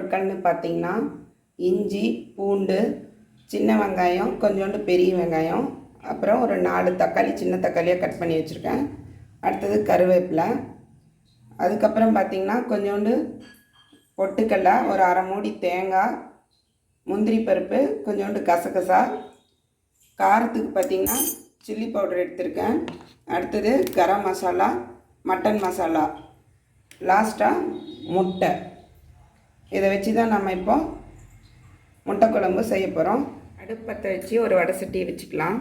பொருட்கள்னு பார்த்திங்கன்னா இஞ்சி, பூண்டு, சின்ன வெங்காயம், கொஞ்சோண்டு பெரிய வெங்காயம், அப்புறம் ஒரு 4 தக்காளி சின்ன தக்காளியாக கட் பண்ணி வச்சுருக்கேன். அடுத்தது கருவேப்பிலை, அதுக்கப்புறம் பார்த்திங்கன்னா கொஞ்சோண்டு பொட்டுக்கடலை, ஒரு அரை மூடி தேங்காய், முந்திரி பருப்பு, கொஞ்சோண்டு கசகசா, காரத்துக்கு பார்த்திங்கன்னா சில்லி பவுடர் எடுத்திருக்கேன். அடுத்தது கரம் மசாலா, மட்டன் மசாலா, லாஸ்ட்டாக முட்டை. இதை வச்சு தான் நம்ம இப்போ முட்டை குழம்பு செய்ய போகிறோம். அடுப்பத்தை வச்சு ஒரு வடை சட்டியை வச்சுக்கலாம்.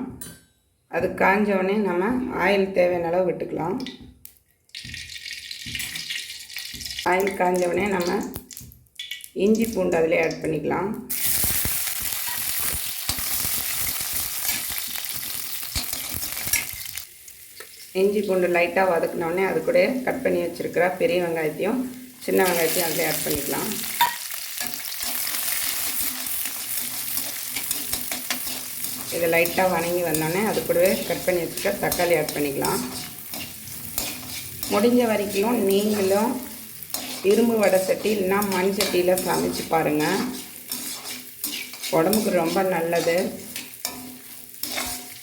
அது காஞ்சோடனே நம்ம ஆயில் தேவையான அளவு விட்டுக்கலாம். ஆயில் காஞ்சோடனே நம்ம இஞ்சி பூண்டு அதிலே ஆட் பண்ணிக்கலாம். இஞ்சி பூண்டு லைட்டாக வதக்கினோடனே அது கூட கட் பண்ணி வச்சுருக்கிற பெரிய வெங்காயத்தையும் சின்ன வெங்காயத்தையும் அதில் ஆட் பண்ணிக்கலாம். இது லைட்டாக வணங்கி வந்தோடனே அது கூடவே கட் பண்ணி வச்சுருக்க தக்காளி ஆட் பண்ணிக்கலாம். முடிஞ்ச வரைக்கும் நீங்களும் இரும்பு வடை சட்டி இல்லைன்னா மண் சட்டியில் சமைச்சு பாருங்கள். உடம்புக்கு ரொம்ப நல்லது.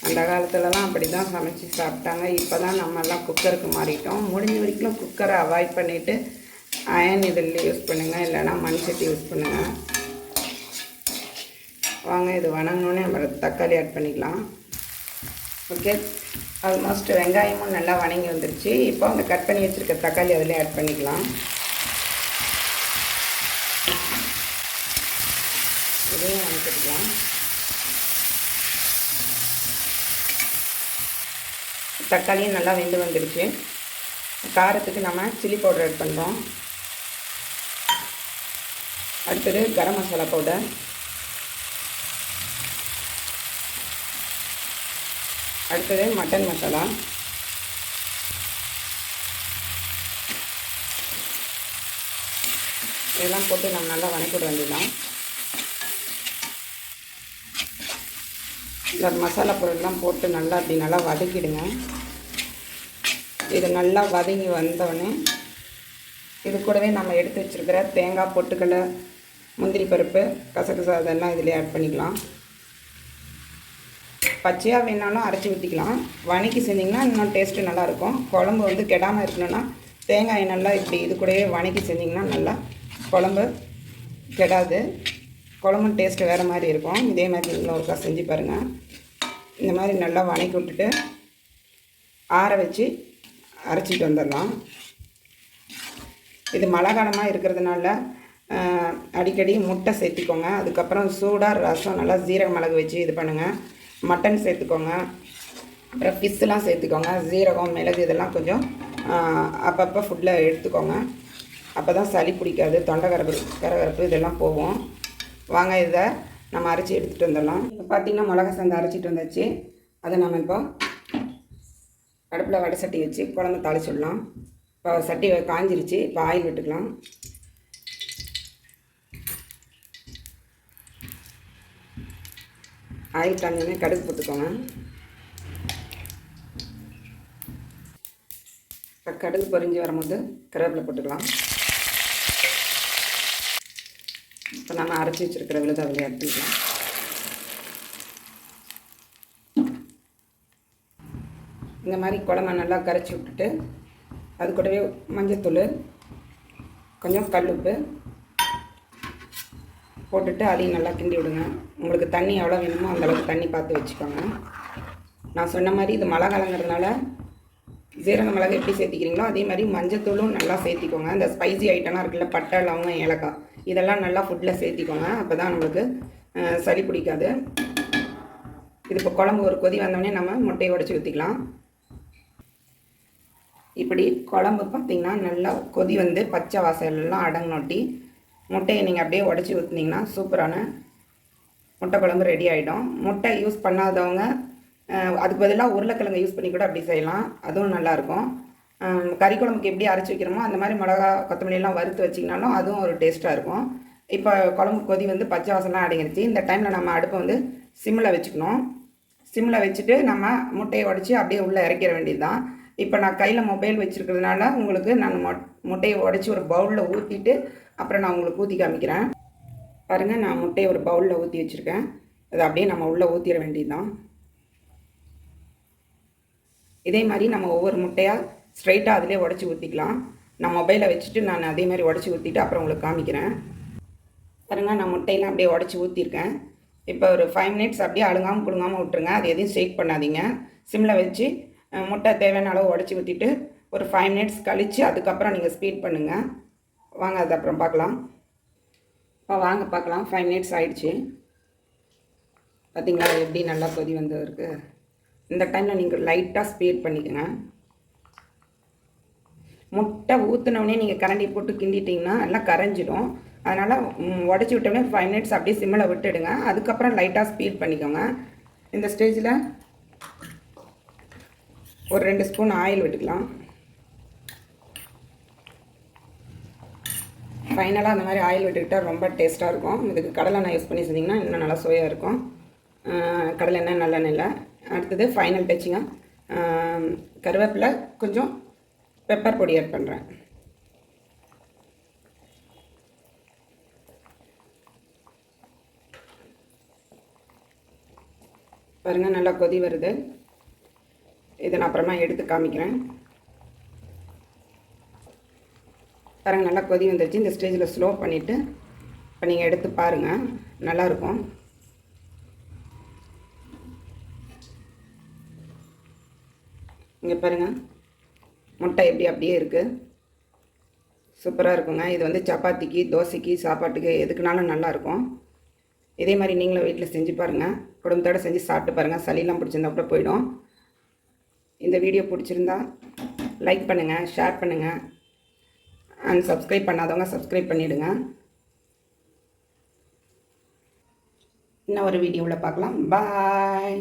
அந்த காலத்துலலாம் அப்படி தான் சமைச்சு சாப்பிட்டாங்க. இப்போ தான் நம்மெல்லாம் குக்கருக்கு மாறிட்டோம். முடிஞ்ச வரைக்கும் குக்கரை அவாய்ட் பண்ணிவிட்டு அயன் இதில் யூஸ் பண்ணுங்கள், இல்லைன்னா மண் சட்டி யூஸ் பண்ணுங்கள். வாங்க, இது வணங்கினோடனே நம்ம தக்காளி ஆட் பண்ணிக்கலாம். ஓகே, ஆல்மோஸ்ட் வெங்காயமும் நல்லா வணங்கி வந்துருச்சு. இப்போ அந்த கட் பண்ணி வச்சுருக்க தக்காளி அதில் ஆட் பண்ணிக்கலாம். இதையும் வணக்கிக்கலாம். தக்காளியும் நல்லா வெந்து வந்துடுச்சு. காரத்துக்கு நம்ம சில்லி பவுடர் ஆட் பண்ணுறோம். அடுத்தது கரம் மசாலா பவுடர், அடுத்தது மட்டன் மசாலா, இதெல்லாம் போட்டு நம்ம நல்லா வணக்கிட வேண்டியதான். இந்த மசாலா பொருள்லாம் போட்டு நல்லா அப்படி நல்லா வதக்கிடுங்க. இது நல்லா வதங்கி வந்தோடனே இது கூடவே நம்ம எடுத்து வச்சுருக்கிற தேங்காய், பொட்டுக்கடலை, முந்திரி பருப்பு, கசகசா இதெல்லாம் இதிலே ஆட் பண்ணிக்கலாம். பச்சையாக வேணாலும் அரைச்சி ஊற்றிக்கலாம். வணக்கி செஞ்சிங்கன்னா இன்னும் டேஸ்ட்டு நல்லாயிருக்கும். குழம்பு வந்து கெடாமல் இருக்கணும்னா தேங்காயை நல்லா இப்படி இது கூடவே வணக்கி செஞ்சிங்கன்னா நல்லா குழம்பு கெடாது. குழம்பு டேஸ்ட்டு வேறு மாதிரி இருக்கும். இதே மாதிரி நீங்களும் ஒருக்கா செஞ்சு பாருங்கள். இந்த மாதிரி நல்லா வணக்கி விட்டுட்டு ஆற வச்சு அரைச்சிட்டு வந்துடலாம். இது மழை காலமாக இருக்கிறதுனால அடிக்கடி முட்டை சேர்த்திக்கோங்க. அதுக்கப்புறம் சூடாக ரசம் நல்லா ஜீரக மிளகு வச்சு இது பண்ணுங்கள். மட்டன் சேர்த்துக்கோங்க. அப்புறம் ஃபிஷ்ஷெலாம் சேர்த்துக்கோங்க. ஜீரகம், மிளகு இதெல்லாம் கொஞ்சம் அப்பப்போ ஃபுட்டில் எடுத்துக்கோங்க. அப்போ தான் சளி பிடிக்காது, தொண்டை கரகரப்பு இதெல்லாம் போகும். வாங்க, இதை நம்ம அரைச்சி எடுத்துகிட்டு வந்துடலாம். இப்போ பார்த்திங்கன்னா மிளகா சந்தை அரைச்சிட்டு வந்தாச்சு. அதை நம்ம இப்போ அடுப்பில் வடை சட்டி வச்சு குழம்பு தாளிச்சிடலாம். இப்போ சட்டி காஞ்சிருச்சு. இப்போ ஆயில் விட்டுக்கலாம். ஆயில் காஞ்சோடனே கடுகு போட்டுக்கோங்க. இப்போ கடுகு பொரிஞ்சு வரும்போது கருவேப்பிலை போட்டுக்கலாம். இப்போ நம்ம அரைச்சி வச்சுருக்கிற விழுதை அதில் ஆட் பண்ணிக்கலாம். இந்த மாதிரி குழம்பை நல்லா கரைச்சி விட்டுட்டு அது கூடவே மஞ்சத்தூள், கொஞ்சம் கல்லுப்பு போட்டுட்டு அதையும் நல்லா கிண்டி விடுங்க. உங்களுக்கு தண்ணி எவ்வளோ வேணுமோ அந்தளவுக்கு தண்ணி பார்த்து வச்சுக்கோங்க. நான் சொன்ன மாதிரி இது மழை காலங்கிறதுனால ஜீரக மிளகு எப்படி சேர்த்திக்கிறீங்களோ அதே மாதிரி மஞ்சத்தூளும் நல்லா சேர்த்திக்கோங்க. இந்த ஸ்பைசி ஐட்டம்லாம் இருக்குல்ல, பட்டை, லவங்கம், ஏலக்காய் இதெல்லாம் நல்லா ஃபுட்டில் சேர்த்திக்கோங்க. அப்போ தான் நம்மளுக்கு சளி பிடிக்காது. இது இப்போ குழம்பு ஒரு கொதி வந்தோடனே நம்ம முட்டையை உடச்சி ஊற்றிக்கலாம். இப்படி குழம்பு பார்த்திங்கன்னா நல்லா கொதி வந்து பச்சை வாசல்லாம் அடங்கினொட்டி முட்டையை நீங்கள் அப்படியே உடச்சி ஊற்றினீங்கன்னா சூப்பரான முட்டை குழம்பு ரெடி ஆகிடும். முட்டை யூஸ் பண்ணாதவங்க அதுக்கு பதிலாக உருளைக்கிழங்கு யூஸ் பண்ணி கூட அப்படி செய்யலாம். அதுவும் நல்லாயிருக்கும். கறி குழம்புக்கு எப்படி அரைச்சி வைக்கிறோமோ அந்த மாதிரி மிளகா, கொத்தமல்லியெல்லாம் வறுத்து வச்சிங்கனாலும் அதுவும் ஒரு டேஸ்ட்டாக இருக்கும். இப்போ குழம்பு கொதி வந்து பச்சை வாசலாம் அடங்கிடுச்சு. இந்த டைமில் நம்ம அடுப்பை வந்து சிம்மில் வச்சுக்கணும். சிம்மில் வச்சுட்டு நம்ம முட்டையை உடச்சி அப்படியே உள்ளே இறக்கிற வேண்டியது தான். இப்போ நான் கையில் மொபைல் வச்சுருக்கிறதுனால உங்களுக்கு நான் முட்டையை உடச்சி ஒரு பவுலில் ஊற்றிட்டு அப்புறம் நான் உங்களுக்கு ஊற்றி காமிக்கிறேன். பாருங்கள், நான் முட்டையை ஒரு பவுலில் ஊற்றி வச்சுருக்கேன். அதை அப்படியே நம்ம உள்ளே ஊற்றிட வேண்டியதுதான். இதே மாதிரி நம்ம ஒவ்வொரு முட்டையாக ஸ்ட்ரைட்டாக அதிலே உடச்சி ஊற்றிக்கலாம். நான் மொபைலை வச்சுட்டு நான் அதே மாதிரி உடச்சி ஊற்றிட்டு அப்புறம் உங்களுக்கு காமிக்கிறேன். பாருங்கள், நான் முட்டையெல்லாம் அப்படியே உடச்சி ஊற்றிருக்கேன். இப்போ ஒரு 5 மினிட்ஸ் அப்படியே அழுங்காமல் குழுங்காமல் விட்டுருங்க. அது எதையும் ஷேக் பண்ணாதீங்க. சிம்மில் வச்சு முட்டை தேவையான அளவு உடச்சி ஊற்றிட்டு ஒரு 5 மினிட்ஸ் கழித்து அதுக்கப்புறம் நீங்கள் ஸ்பீட் பண்ணுங்கள். வாங்க, அது அப்புறம் பார்க்கலாம். இப்போ வாங்க பார்க்கலாம். 5 மினிட்ஸ் ஆகிடுச்சு. பார்த்திங்களா எப்படி நல்லா கொதி வந்ததுருக்கு. இந்த டைமில் நீங்கள் லைட்டாக ஸ்பீட் பண்ணிக்கோங்க. முட்டை ஊற்றினோடனே நீங்கள் கரண்டி போட்டு கிண்டிட்டிங்கன்னா எல்லாம் கரைஞ்சிடும். அதனால் உடச்சி விட்டோடனே 5 மினிட்ஸ் அப்படியே சிம்மில் விட்டுடுங்க. அதுக்கப்புறம் லைட்டாக ஸ்பீட் பண்ணிக்கோங்க. இந்த ஸ்டேஜில் ஒரு 2 ஸ்பூன் ஆயில் விட்டுக்கலாம். ஃபைனலாக அந்த மாதிரி ஆயில் விட்டுக்கிட்டால் ரொம்ப டேஸ்ட்டாக இருக்கும். இதுக்கு கடலை எண்ணெய் யூஸ் பண்ணி செஞ்சிங்கன்னா இன்னும் நல்லா சுவையாக இருக்கும். கடலை எண்ணெய் நல்லெண்ணெயில். அடுத்தது ஃபைனல் டச்சிங்காக கருவேப்பிலை, கொஞ்சம் பெப்பர் பொடி ஆட் பண்ணுறேன். பாருங்கள், நல்லா கொதி வருது. இதை நான் அப்புறமா எடுத்து காமிக்கிறேன். பாருங்கள், நல்லா கொதி வந்துருச்சு. இந்த ஸ்டேஜில் ஸ்லோ பண்ணிவிட்டு இப்போ நீங்கள் எடுத்து பாருங்கள், நல்லாயிருக்கும். இங்கே பாருங்கள், முட்டை எப்படி அப்படியே இருக்குது. சூப்பராக இருக்குங்க. இது வந்து சப்பாத்திக்கு, தோசைக்கு, சாப்பாட்டுக்கு எதுக்குனாலும் நல்லாயிருக்கும். இதே மாதிரி நீங்களும் வீட்டில் செஞ்சு பாருங்கள். குடும்பத்தோடு செஞ்சு சாப்பிட்டு பாருங்கள். சளியெல்லாம் பிடிச்சிருந்தா கூட போயிடும். இந்த வீடியோ பிடிச்சிருந்தா லைக் பண்ணுங்கள், ஷேர் பண்ணுங்கள். அண்ட் சப்ஸ்கிரைப் பண்ணாதவங்க சப்ஸ்கிரைப் பண்ணிவிடுங்க. இன்னும் ஒரு வீடியோவில் பார்க்கலாம். பாய்.